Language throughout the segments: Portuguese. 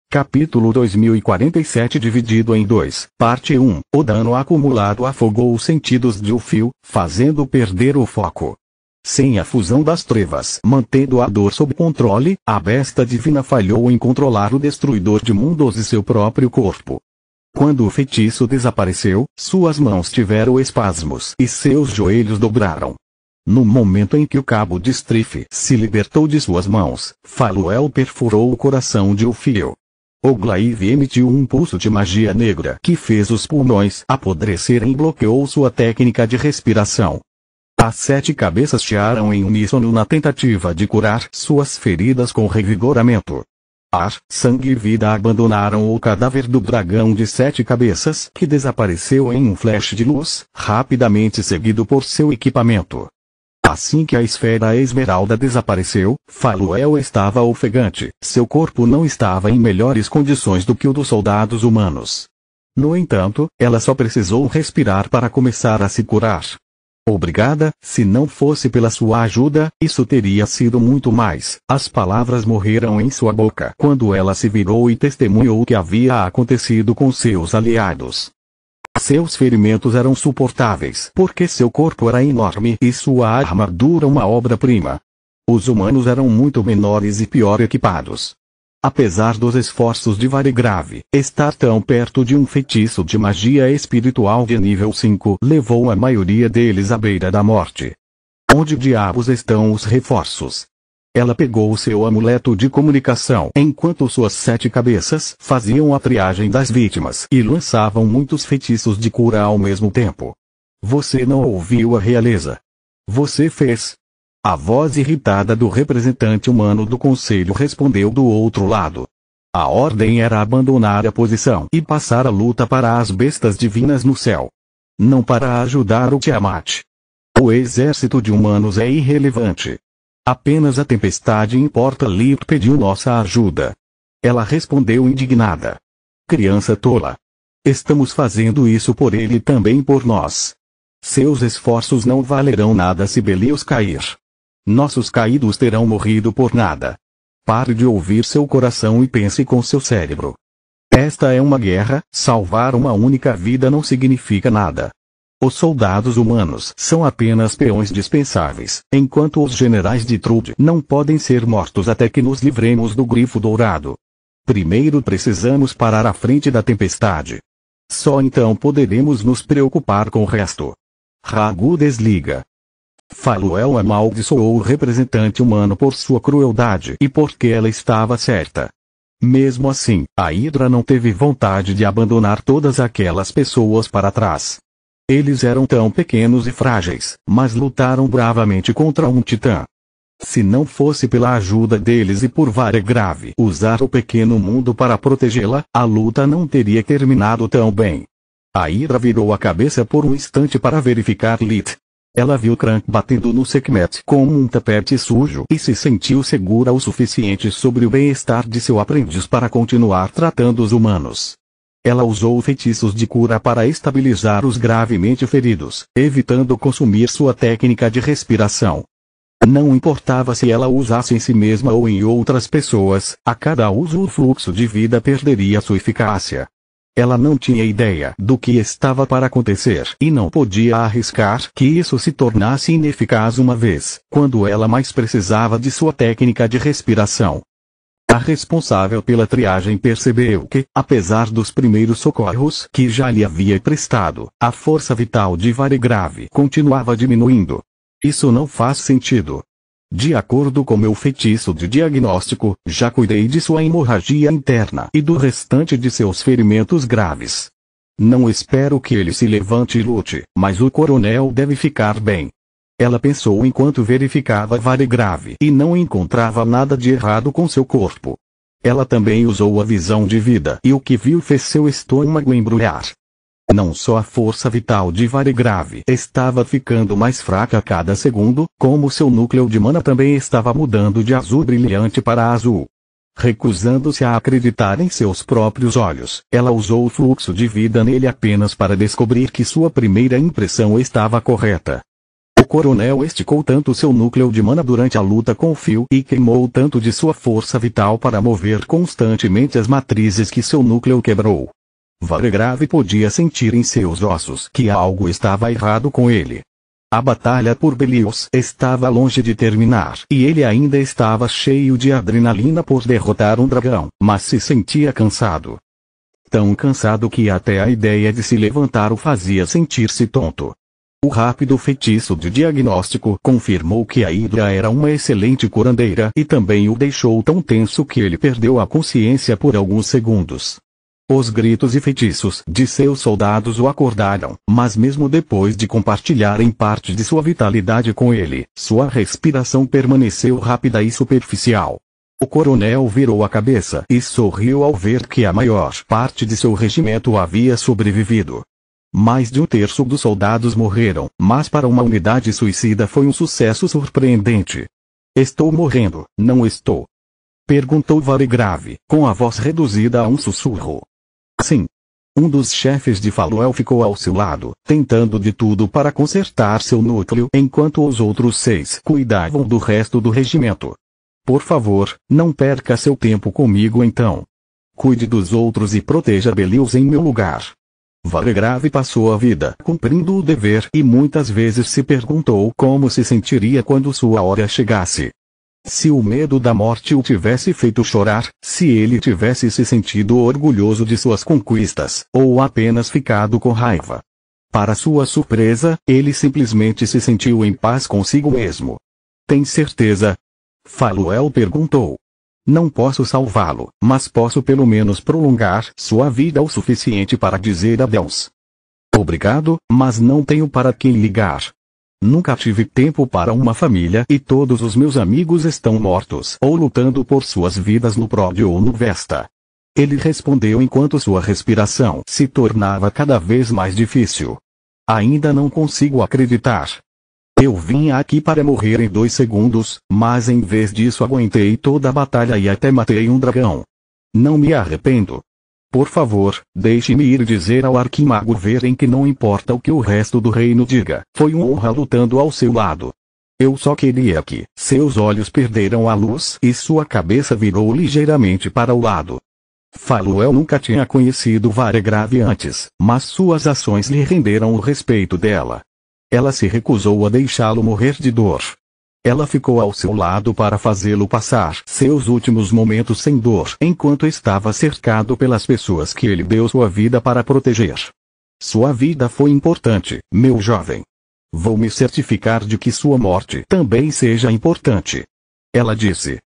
Capítulo 2047 dividido em 2. Parte 1. O dano acumulado afogou os sentidos de Ufio, fazendo perder o foco. Sem a fusão das trevas mantendo a dor sob controle, a besta divina falhou em controlar o destruidor de mundos e seu próprio corpo. Quando o feitiço desapareceu, suas mãos tiveram espasmos e seus joelhos dobraram. No momento em que o cabo de Strife se libertou de suas mãos, Faluel perfurou o coração de Ufio. O glaive emitiu um pulso de magia negra que fez os pulmões apodrecerem e bloqueou sua técnica de respiração. As 7 cabeças chiaram em uníssono na tentativa de curar suas feridas com revigoramento. Ar, sangue e vida abandonaram o cadáver do dragão de 7 cabeças, que desapareceu em um flash de luz, rapidamente seguido por seu equipamento. Assim que a esfera esmeralda desapareceu, Faluel estava ofegante, seu corpo não estava em melhores condições do que o dos soldados humanos. No entanto, ela só precisou respirar para começar a se curar. Obrigada, se não fosse pela sua ajuda, isso teria sido muito mais. As palavras morreram em sua boca quando ela se virou e testemunhou o que havia acontecido com seus aliados. Seus ferimentos eram suportáveis porque seu corpo era enorme e sua armadura uma obra-prima. Os humanos eram muito menores e pior equipados. Apesar dos esforços de Varigrave, estar tão perto de um feitiço de magia espiritual de nível 5 levou a maioria deles à beira da morte. Onde diabos estão os reforços? Ela pegou seu amuleto de comunicação enquanto suas 7 cabeças faziam a triagem das vítimas e lançavam muitos feitiços de cura ao mesmo tempo. Você não ouviu a realeza. Você fez. A voz irritada do representante humano do conselho respondeu do outro lado. A ordem era abandonar a posição e passar a luta para as bestas divinas no céu. Não para ajudar o Tiamat. O exército de humanos é irrelevante. Apenas a tempestade importa. Lit pediu nossa ajuda. Ela respondeu indignada. Criança tola. Estamos fazendo isso por ele e também por nós. Seus esforços não valerão nada se Belios cair. Nossos caídos terão morrido por nada. Pare de ouvir seu coração e pense com seu cérebro. Esta é uma guerra, salvar uma única vida não significa nada. Os soldados humanos são apenas peões dispensáveis, enquanto os generais de Trude não podem ser mortos até que nos livremos do grifo dourado. Primeiro precisamos parar à frente da tempestade. Só então poderemos nos preocupar com o resto. Ragu desliga. Faluel amaldiçoou o representante humano por sua crueldade e porque ela estava certa. Mesmo assim, a Hidra não teve vontade de abandonar todas aquelas pessoas para trás. Eles eram tão pequenos e frágeis, mas lutaram bravamente contra um titã. Se não fosse pela ajuda deles e por Varigrave usar o pequeno mundo para protegê-la, a luta não teria terminado tão bem. A Hidra virou a cabeça por um instante para verificar Lit. Ela viu Crank batendo no Sekhmet como um tapete sujo e se sentiu segura o suficiente sobre o bem-estar de seu aprendiz para continuar tratando os humanos. Ela usou feitiços de cura para estabilizar os gravemente feridos, evitando consumir sua técnica de respiração. Não importava se ela usasse em si mesma ou em outras pessoas, a cada uso o fluxo de vida perderia sua eficácia. Ela não tinha ideia do que estava para acontecer e não podia arriscar que isso se tornasse ineficaz uma vez, quando ela mais precisava de sua técnica de respiração. A responsável pela triagem percebeu que, apesar dos primeiros socorros que já lhe havia prestado, a força vital de Varigrave continuava diminuindo. Isso não faz sentido. De acordo com meu feitiço de diagnóstico, já cuidei de sua hemorragia interna e do restante de seus ferimentos graves. Não espero que ele se levante e lute, mas o coronel deve ficar bem. Ela pensou enquanto verificava Varigrave e não encontrava nada de errado com seu corpo. Ela também usou a visão de vida e o que viu fez seu estômago embrulhar. Não só a força vital de Varigrave estava ficando mais fraca a cada segundo, como seu núcleo de mana também estava mudando de azul brilhante para azul. Recusando-se a acreditar em seus próprios olhos, ela usou o fluxo de vida nele apenas para descobrir que sua primeira impressão estava correta. O coronel esticou tanto seu núcleo de mana durante a luta com o fio e queimou tanto de sua força vital para mover constantemente as matrizes que seu núcleo quebrou. Varigrave podia sentir em seus ossos que algo estava errado com ele. A batalha por Belios estava longe de terminar e ele ainda estava cheio de adrenalina por derrotar um dragão, mas se sentia cansado. Tão cansado que até a ideia de se levantar o fazia sentir-se tonto. O rápido feitiço de diagnóstico confirmou que a Hidra era uma excelente curandeira e também o deixou tão tenso que ele perdeu a consciência por alguns segundos. Os gritos e feitiços de seus soldados o acordaram, mas mesmo depois de compartilharem parte de sua vitalidade com ele, sua respiração permaneceu rápida e superficial. O coronel virou a cabeça e sorriu ao ver que a maior parte de seu regimento havia sobrevivido. Mais de um terço dos soldados morreram, mas para uma unidade suicida foi um sucesso surpreendente. Estou morrendo, não estou? Perguntou Varigrave, com a voz reduzida a um sussurro. Sim. Um dos chefes de Faluel ficou ao seu lado, tentando de tudo para consertar seu núcleo enquanto os outros 6 cuidavam do resto do regimento. Por favor, não perca seu tempo comigo então. Cuide dos outros e proteja Belios em meu lugar. Varigrave passou a vida cumprindo o dever e muitas vezes se perguntou como se sentiria quando sua hora chegasse. Se o medo da morte o tivesse feito chorar, se ele tivesse se sentido orgulhoso de suas conquistas, ou apenas ficado com raiva. Para sua surpresa, ele simplesmente se sentiu em paz consigo mesmo. Tem certeza? Faluel perguntou. Não posso salvá-lo, mas posso pelo menos prolongar sua vida o suficiente para dizer adeus. Obrigado, mas não tenho para quem ligar. Nunca tive tempo para uma família e todos os meus amigos estão mortos ou lutando por suas vidas no Pródio ou no Vesta. Ele respondeu enquanto sua respiração se tornava cada vez mais difícil. Ainda não consigo acreditar. Eu vim aqui para morrer em 2 segundos, mas em vez disso aguentei toda a batalha e até matei um dragão. Não me arrependo. Por favor, deixe-me ir dizer ao Arquimago Veren que não importa o que o resto do reino diga, foi uma honra lutando ao seu lado. Eu só queria que seus olhos perderam a luz e sua cabeça virou ligeiramente para o lado. Faluel nunca tinha conhecido Varigrave antes, mas suas ações lhe renderam o respeito dela. Ela se recusou a deixá-lo morrer de dor. Ela ficou ao seu lado para fazê-lo passar seus últimos momentos sem dor enquanto estava cercado pelas pessoas que ele deu sua vida para proteger. Sua vida foi importante, meu jovem. Vou me certificar de que sua morte também seja importante. Ela disse.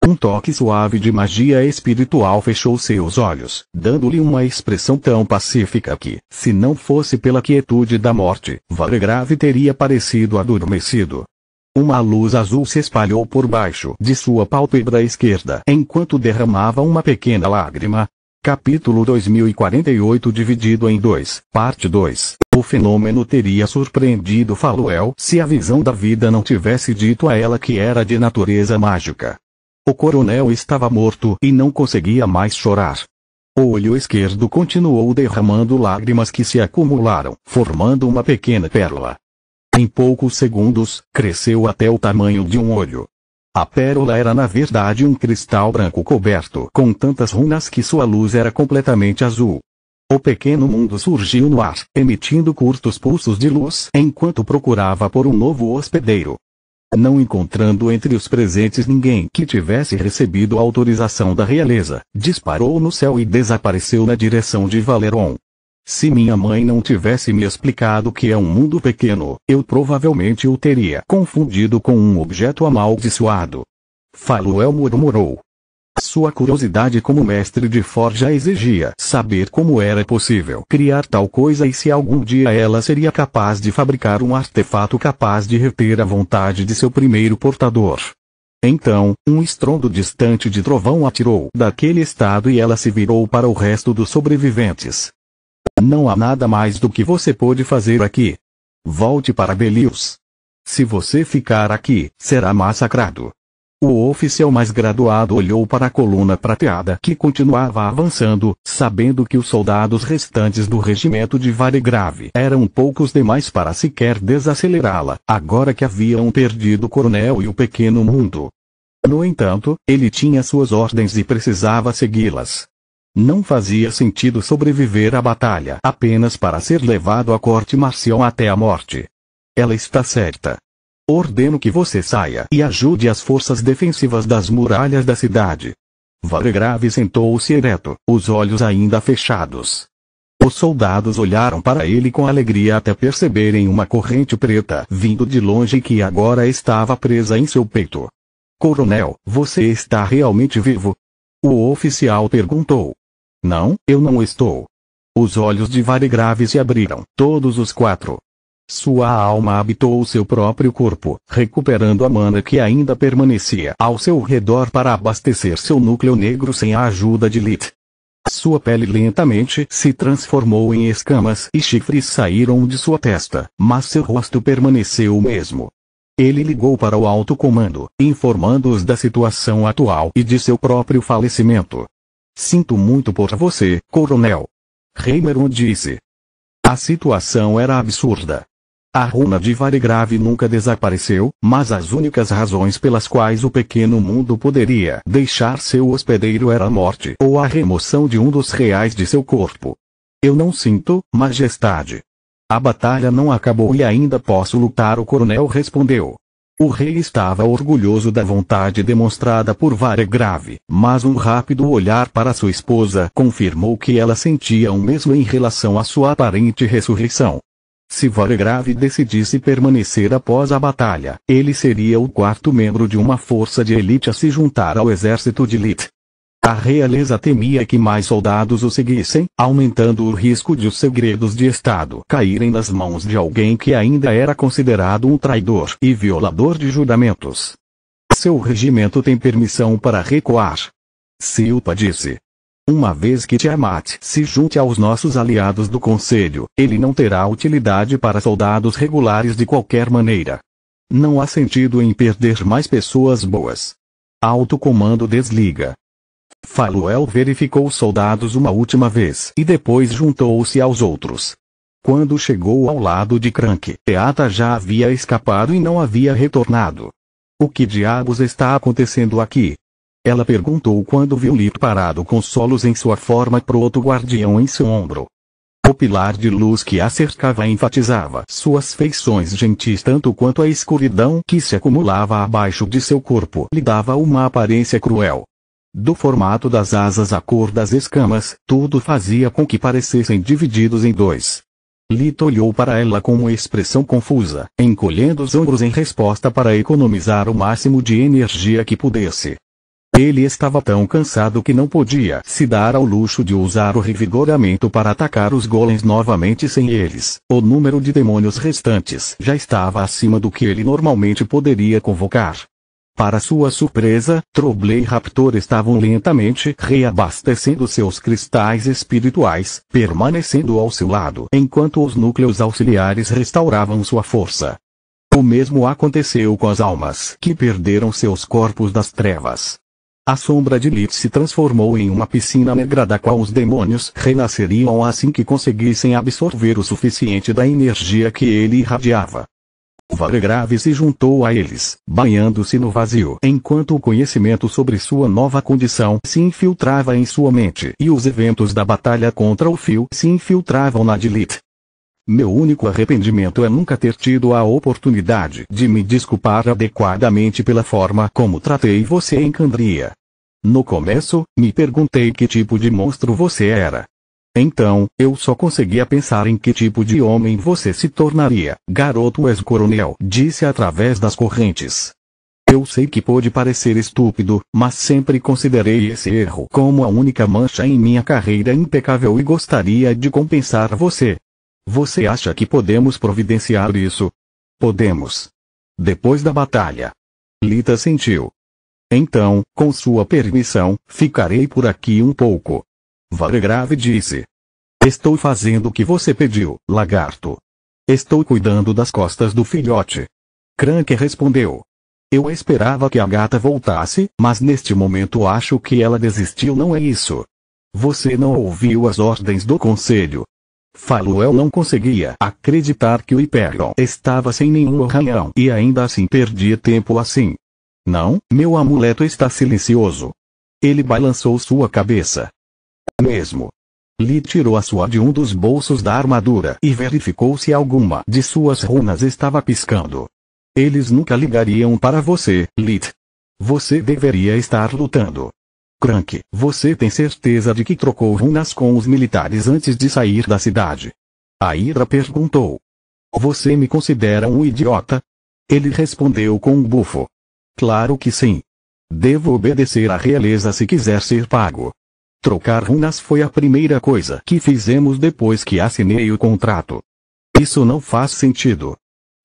Um toque suave de magia espiritual fechou seus olhos, dando-lhe uma expressão tão pacífica que, se não fosse pela quietude da morte, Varigrave teria parecido adormecido. Uma luz azul se espalhou por baixo de sua pálpebra esquerda enquanto derramava uma pequena lágrima. Capítulo 2048 dividido em 2, parte 2. O fenômeno teria surpreendido Faluel se a visão da vida não tivesse dito a ela que era de natureza mágica. O coronel estava morto e não conseguia mais chorar. O olho esquerdo continuou derramando lágrimas que se acumularam, formando uma pequena pérola. Em poucos segundos, cresceu até o tamanho de um olho. A pérola era na verdade um cristal branco coberto com tantas runas que sua luz era completamente azul. O pequeno mundo surgiu no ar, emitindo curtos pulsos de luz enquanto procurava por um novo hospedeiro. Não encontrando entre os presentes ninguém que tivesse recebido a autorização da realeza, disparou no céu e desapareceu na direção de Valeron. Se minha mãe não tivesse me explicado que é um mundo pequeno, eu provavelmente o teria confundido com um objeto amaldiçoado. Faluel murmurou. Sua curiosidade como mestre de forja exigia saber como era possível criar tal coisa e se algum dia ela seria capaz de fabricar um artefato capaz de reter a vontade de seu primeiro portador. Então, um estrondo distante de trovão atirou daquele estado e ela se virou para o resto dos sobreviventes. Não há nada mais do que você pode fazer aqui. Volte para Belios. Se você ficar aqui, será massacrado. O oficial mais graduado olhou para a coluna prateada que continuava avançando, sabendo que os soldados restantes do regimento de Varigrave eram poucos demais para sequer desacelerá-la, agora que haviam perdido o coronel e o pequeno mundo. No entanto, ele tinha suas ordens e precisava segui-las. Não fazia sentido sobreviver à batalha apenas para ser levado à corte marcial até a morte. Ela está certa. Ordeno que você saia e ajude as forças defensivas das muralhas da cidade. Varigrave sentou-se ereto, os olhos ainda fechados. Os soldados olharam para ele com alegria até perceberem uma corrente preta vindo de longe que agora estava presa em seu peito. Coronel, você está realmente vivo? O oficial perguntou. Não, eu não estou. Os olhos de Varigrave se abriram, todos os quatro. Sua alma habitou o seu próprio corpo, recuperando a mana que ainda permanecia ao seu redor para abastecer seu núcleo negro sem a ajuda de Lit. Sua pele lentamente se transformou em escamas e chifres saíram de sua testa, mas seu rosto permaneceu o mesmo. Ele ligou para o alto comando, informando-os da situação atual e de seu próprio falecimento. Sinto muito por você, coronel. Heimeron disse. A situação era absurda. A runa de Varigrave nunca desapareceu, mas as únicas razões pelas quais o pequeno mundo poderia deixar seu hospedeiro era a morte ou a remoção de um dos reais de seu corpo. Eu não sinto, majestade. A batalha não acabou e ainda posso lutar, o coronel respondeu. O rei estava orgulhoso da vontade demonstrada por Varigrave, mas um rápido olhar para sua esposa confirmou que ela sentia o mesmo em relação à sua aparente ressurreição. Se Varigrave decidisse permanecer após a batalha, ele seria o quarto membro de uma força de elite a se juntar ao exército de Lit. A realeza temia que mais soldados o seguissem, aumentando o risco de os segredos de Estado caírem nas mãos de alguém que ainda era considerado um traidor e violador de juramentos. Seu regimento tem permissão para recuar. Silpa disse. Uma vez que Tiamat se junte aos nossos aliados do Conselho, ele não terá utilidade para soldados regulares de qualquer maneira. Não há sentido em perder mais pessoas boas. Alto comando desliga. Faluel verificou os soldados uma última vez e depois juntou-se aos outros. Quando chegou ao lado de Crank, Eata já havia escapado e não havia retornado. O que diabos está acontecendo aqui? Ela perguntou quando viu Lit parado com Solos em sua forma proto-guardião em seu ombro. O pilar de luz que a cercava enfatizava suas feições gentis tanto quanto a escuridão que se acumulava abaixo de seu corpo lhe dava uma aparência cruel. Do formato das asas à cor das escamas, tudo fazia com que parecessem divididos em dois. Lit olhou para ela com uma expressão confusa, encolhendo os ombros em resposta para economizar o máximo de energia que pudesse. Ele estava tão cansado que não podia se dar ao luxo de usar o revigoramento para atacar os golems novamente sem eles. O número de demônios restantes já estava acima do que ele normalmente poderia convocar. Para sua surpresa, Trouble e Raptor estavam lentamente reabastecendo seus cristais espirituais, permanecendo ao seu lado enquanto os núcleos auxiliares restauravam sua força. O mesmo aconteceu com as almas que perderam seus corpos das trevas. A sombra de Lit se transformou em uma piscina negra da qual os demônios renasceriam assim que conseguissem absorver o suficiente da energia que ele irradiava. Varigrave se juntou a eles, banhando-se no vazio, enquanto o conhecimento sobre sua nova condição se infiltrava em sua mente e os eventos da batalha contra o Fio se infiltravam na de Lit. Meu único arrependimento é nunca ter tido a oportunidade de me desculpar adequadamente pela forma como tratei você em Candria. No começo, me perguntei que tipo de monstro você era. Então, eu só conseguia pensar em que tipo de homem você se tornaria. Garoto ex-coronel, disse através das correntes. Eu sei que pode parecer estúpido, mas sempre considerei esse erro como a única mancha em minha carreira impecável e gostaria de compensar você. Você acha que podemos providenciar isso? Podemos. Depois da batalha. Lita sentiu. Então, com sua permissão, ficarei por aqui um pouco. Varigrave disse. Estou fazendo o que você pediu, lagarto. Estou cuidando das costas do filhote. Crank respondeu. Eu esperava que a gata voltasse, mas neste momento acho que ela desistiu. Não é isso. Você não ouviu as ordens do conselho. Faluel não conseguia acreditar que o Hyperion estava sem nenhum arranhão e ainda assim perdia tempo assim. Não, meu amuleto está silencioso. Ele balançou sua cabeça. Mesmo. Lee tirou a sua de um dos bolsos da armadura e verificou se alguma de suas runas estava piscando. Eles nunca ligariam para você, Lee. Você deveria estar lutando. Crank, você tem certeza de que trocou runas com os militares antes de sair da cidade? A Ira perguntou. Você me considera um idiota? Ele respondeu com um bufo. Claro que sim. Devo obedecer à realeza se quiser ser pago. Trocar runas foi a primeira coisa que fizemos depois que assinei o contrato. Isso não faz sentido.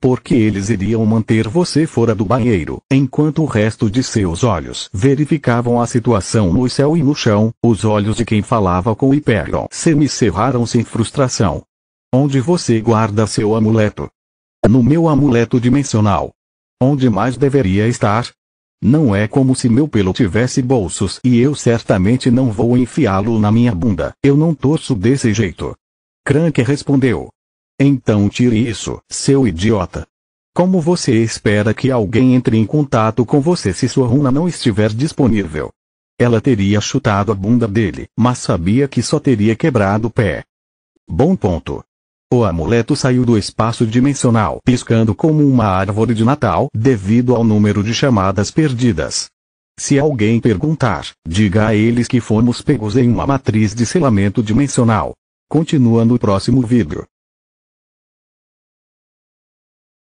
Porque eles iriam manter você fora do banheiro, enquanto o resto de seus olhos verificavam a situação no céu e no chão. Os olhos de quem falava com Hyperion semicerraram sem frustração. Onde você guarda seu amuleto? No meu amuleto dimensional. Onde mais deveria estar? Não é como se meu pelo tivesse bolsos e eu certamente não vou enfiá-lo na minha bunda. Eu não torço desse jeito. Crank respondeu. Então tire isso, seu idiota. Como você espera que alguém entre em contato com você se sua runa não estiver disponível? Ela teria chutado a bunda dele, mas sabia que só teria quebrado o pé. Bom ponto. O amuleto saiu do espaço dimensional, piscando como uma árvore de Natal, devido ao número de chamadas perdidas. Se alguém perguntar, diga a eles que fomos pegos em uma matriz de selamento dimensional. Continua no próximo vídeo.